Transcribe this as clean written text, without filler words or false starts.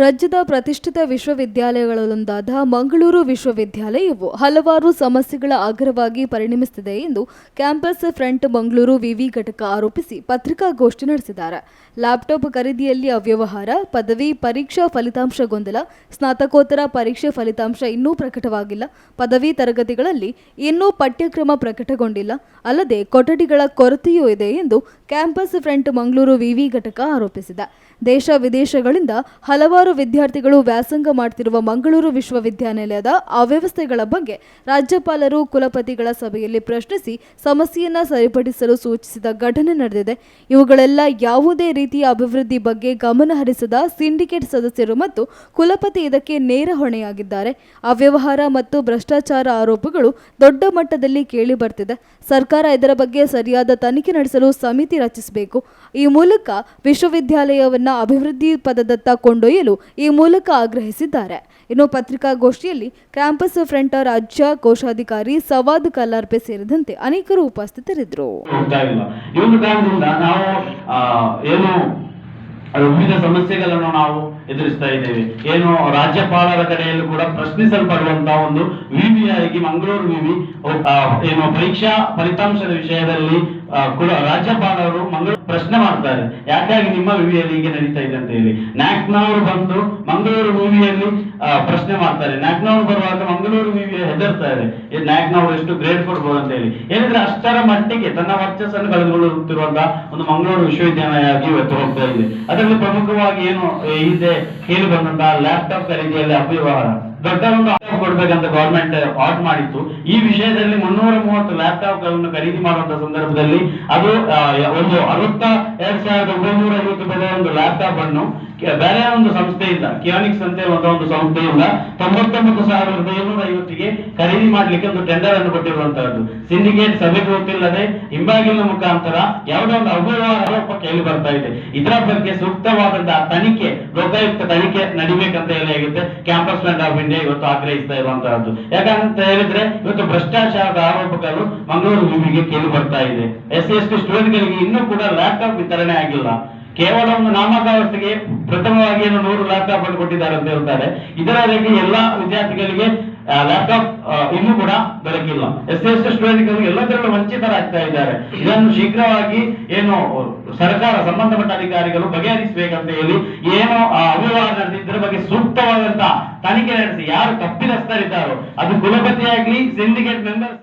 ರಾಜ್ಯದ ಪ್ರತಿಷ್ಠಿತ ವಿಶ್ವವಿದ್ಯಾಲಯಗಳಲ್ಲೊಂದಾದ ಮಂಗಳೂರು ವಿಶ್ವವಿದ್ಯಾಲಯವು ಹಲವಾರು ಸಮಸ್ಯೆಗಳ ಆಗ್ರವಾಗಿ ಪರಿಣಮಿಸುತ್ತಿದೆ ಎಂದು ಕ್ಯಾಂಪಸ್ ಫ್ರಂಟ್ ಮಂಗಳೂರು ವಿವಿ ಘಟಕ ಆರೋಪಿಸಿ ಪತ್ರಿಕಾಗೋಷ್ಠಿ ನಡೆಸಿದ್ದಾರೆ. ಲ್ಯಾಪ್ಟಾಪ್ ಖರೀದಿಯಲ್ಲಿ ಅವ್ಯವಹಾರ, ಪದವಿ ಪರೀಕ್ಷಾ ಫಲಿತಾಂಶ ಗೊಂದಲ, ಸ್ನಾತಕೋತ್ತರ ಪರೀಕ್ಷೆ ಫಲಿತಾಂಶ ಇನ್ನೂ ಪ್ರಕಟವಾಗಿಲ್ಲ, ಪದವಿ ತರಗತಿಗಳಲ್ಲಿ ಇನ್ನೂ ಪಠ್ಯಕ್ರಮ ಪ್ರಕಟಗೊಂಡಿಲ್ಲ, ಅಲ್ಲದೆ ಕೊಠಡಿಗಳ ಕೊರತೆಯೂ ಇದೆ ಎಂದು ಕ್ಯಾಂಪಸ್ ಫ್ರಂಟ್ ಮಂಗಳೂರು ವಿವಿ ಘಟಕ ಆರೋಪಿಸಿದೆ. ದೇಶ ವಿದೇಶಗಳಿಂದ ಹಲವಾರು ವಿದ್ಯಾರ್ಥಿಗಳು ವ್ಯಾಸಂಗ ಮಾಡುತ್ತಿರುವ ಮಂಗಳೂರು ವಿಶ್ವವಿದ್ಯಾನಿಲಯದ ಅವ್ಯವಸ್ಥೆಗಳ ಬಗ್ಗೆ ರಾಜ್ಯಪಾಲರು ಕುಲಪತಿಗಳ ಸಭೆಯಲ್ಲಿ ಪ್ರಶ್ನಿಸಿ ಸಮಸ್ಯೆಯನ್ನು ಸರಿಪಡಿಸಲು ಸೂಚಿಸಿದ ಘಟನೆ ನಡೆದಿದೆ. ಇವುಗಳೆಲ್ಲ ಯಾವುದೇ ರೀತಿಯ ಅಭಿವೃದ್ಧಿ ಬಗ್ಗೆ ಗಮನ ಹರಿಸದ ಸಿಂಡಿಕೇಟ್ ಸದಸ್ಯರು ಮತ್ತು ಕುಲಪತಿ ಇದಕ್ಕೆ ನೇರ ಹೊಣೆಯಾಗಿದ್ದಾರೆ. ಅವ್ಯವಹಾರ ಮತ್ತು ಭ್ರಷ್ಟಾಚಾರ ಆರೋಪಗಳು ದೊಡ್ಡ ಮಟ್ಟದಲ್ಲಿ ಕೇಳಿ ಬರ್ತಿದೆ. ಸರ್ಕಾರ ಇದರ ಬಗ್ಗೆ ಸರಿಯಾದ ತನಿಖೆ ನಡೆಸಲು ಸಮಿತಿ ರಚಿಸಬೇಕು. ಈ ಮೂಲಕ ವಿಶ್ವವಿದ್ಯಾಲಯವನ್ನು ಅಭಿವೃದ್ಧಿ ಪದದತ್ತ ಕೊಂಡೊಯ್ಯಲು ಈ ಮೂಲಕ ಆಗ್ರಹಿಸಿದ್ದಾರೆ. ಇನ್ನು ಪತ್ರಿಕಾಗೋಷ್ಠಿಯಲ್ಲಿ ಕ್ಯಾಂಪಸ್ ಫ್ರಂಟ್ ರಾಜ್ಯ ಕೋಶಾಧಿಕಾರಿ ಸವಾದ್ ಕಲ್ಲಾರ್ಪೆ ಸೇರಿದಂತೆ ಅನೇಕರು ಉಪಸ್ಥಿತರಿದ್ದರು. ವಿವಿಧ ಸಮಸ್ಯೆಗಳನ್ನು ನಾವು ಎದುರಿಸ್ತಾ ಇದ್ದೇವೆ. ಏನು ರಾಜ್ಯಪಾಲರ ಕಡೆಯಲ್ಲೂ ಕೂಡ ಪ್ರಶ್ನಿಸಲ್ಪಡುವಂತಹ ಒಂದು ವಿವಿಯಾಗಿ ಮಂಗಳೂರು ವಿವಿ ಏನು ಪರೀಕ್ಷಾ ಫಲಿತಾಂಶದ ವಿಷಯದಲ್ಲಿ ಕೂಡ ರಾಜ್ಯಪಾಲರು ಮಂಗಳೂರು ಪ್ರಶ್ನೆ ಮಾಡ್ತಾರೆ, ಯಾಕಾಗಿ ನಿಮ್ಮ ವಿವಿಯಲ್ಲಿ ಹೀಗೆ ನಡೀತಾ ಇದೆ ಅಂತ ಹೇಳಿ. ನ್ಯಾಕ್ನವರು ಬಂದು ಮಂಗಳೂರು ವಿವಿಯಲ್ಲಿ ಪ್ರಶ್ನೆ ಮಾಡ್ತಾರೆ. ನ್ಯಾಕ್ನವರು ಬರುವಾಗ ಮಂಗಳೂರು ವಿವಿ ಹೆದರ್ತಾರೆ, ನ್ಯಾಕ್ನವರು ಎಷ್ಟು ಗ್ರೇಡ್ ಕೊಡ್ಬೋದು ಅಂತ ಹೇಳಿ. ಏನಿದ್ರೆ ಅಷ್ಟರ ಮಟ್ಟಿಗೆ ತನ್ನ ವರ್ಚಸ್ಸನ್ನು ಕಳೆದುಕೊಳ್ಳುತ್ತಿರುವಂತಹ ಒಂದು ಮಂಗಳೂರು ವಿಶ್ವವಿದ್ಯಾಲಯ ಆಗಿ ಇವತ್ತು ಹೋಗ್ತಾ ಇದೆ. ಅದರಲ್ಲಿ ಪ್ರಮುಖವಾಗಿ ಏನು ಇದೆ ಕೇಳಿ ಬಂದಂತಹ ಲ್ಯಾಪ್ಟಾಪ್ ಖರೀದಿಯಲ್ಲಿ ಅವ್ಯವಹಾರ, ದೊಡ್ಡ ಒಂದು ಲ್ಯಾಪ್ಟಾಪ್ ಕೊಡ್ಬೇಕಂತ ಗವರ್ಮೆಂಟ್ ಆರ್ಡರ್ ಮಾಡಿತ್ತು. ಈ ವಿಷಯದಲ್ಲಿ 330 ಲ್ಯಾಪ್ಟಾಪ್ ಗಳನ್ನು ಖರೀದಿ ಮಾಡುವಂತಹ ಸಂದರ್ಭದಲ್ಲಿ ಅದು ಒಂದು 62,950 ಬೆಲೆಯ ಒಂದು ಲ್ಯಾಪ್ಟಾಪ್ ಅನ್ನು ಬೇರೆ ಒಂದು ಸಂಸ್ಥೆಯಿಂದ, ಕಿಯಾನಿಕ್ಸ್ ಅಂತ ಒಂದು ಸಂಸ್ಥೆಯಿಂದ 99,750ಗೆ ಖರೀದಿ ಮಾಡ್ಲಿಕ್ಕೆ ಒಂದು ಟೆಂಡರ್ ಅನ್ನು ಕೊಟ್ಟಿರುವಂತಹದ್ದು. ಸಿಂಡಿಕೇಟ್ ಸಭೆಗೆ ಗೊತ್ತಿಲ್ಲದೆ ಹಿಂಬಾಗಿಲಿನ ಮುಖಾಂತರ ಯಾವುದೋ ಒಂದು ಅವ್ಯವಹಾರ ಆರೋಪ ಕೇಳಿ ಬರ್ತಾ ಇದೆ. ಇದರ ಬಗ್ಗೆ ಸೂಕ್ತವಾದಂತಹ ತನಿಖೆ, ಲೋಕಾಯುಕ್ತ ತನಿಖೆ ನಡಿಬೇಕಂತ ಹೇಳಿ ಕ್ಯಾಂಪಸ್ ಫ್ರಂಟ್ ಆಫ್ ಇಂಡಿಯಾ ಇವತ್ತು ಆಗ್ರಹಿಸ್ತಾ ಇರುವಂತಹದ್ದು. ಯಾಕಂತ ಹೇಳಿದ್ರೆ ಇವತ್ತು ಭ್ರಷ್ಟಾಚಾರದ ಆರೋಪಗಳು ಮಂಗಳೂರು ವಿವಿಗೆ ಕೇಳಿ ಬರ್ತಾ ಇದೆ. SC/ST ಸ್ಟೂಡೆಂಟ್ಗಳಿಗೆ ಇನ್ನೂ ಕೂಡ ಲ್ಯಾಪ್ಟಾಪ್ ವಿತರಣೆ ಆಗಿಲ್ಲ. ಕೇವಲ ಒಂದು ನಾಮಕಾವಸ್ಥೆಗೆ ಪ್ರಥಮವಾಗಿ 100 ಲ್ಯಾಪ್ಟಾಪ್ ಅನ್ನು ಕೊಟ್ಟಿದ್ದಾರೆ ಅಂತ ಹೇಳ್ತಾರೆ. ಇದರಲ್ಲಿ ಎಲ್ಲಾ ವಿದ್ಯಾರ್ಥಿಗಳಿಗೆ ಲ್ಯಾಪ್ಟಾಪ್ ಇನ್ನೂ ಕೂಡ ದೊರಕಿಲ್ಲ. SC/ST ಸ್ಟೂಡೆಂಟ್ಗಳು ಎಲ್ಲದರಲ್ಲೂ ವಂಚಿತರಾಗ್ತಾ ಇದ್ದಾರೆ. ಇದನ್ನು ಶೀಘ್ರವಾಗಿ ಏನು ಸರ್ಕಾರ, ಸಂಬಂಧಪಟ್ಟ ಅಧಿಕಾರಿಗಳು ಬಗೆಹರಿಸಬೇಕಂತ ಹೇಳಿ, ಏನು ಅವ್ಯವಹಾರ ನಡೆದಿದ್ದರ ಬಗ್ಗೆ ಸೂಕ್ತವಾದಂತಹ ತನಿಖೆ ನಡೆಸಿ ಯಾರು ತಪ್ಪಿತಸ್ಥರಿದ್ದಾರೋ, ಅದು ಕುಲಪತಿಯಾಗ್ಲಿ, ಸಿಂಡಿಕೇಟ್ ಮೆಂಬರ್ಸ್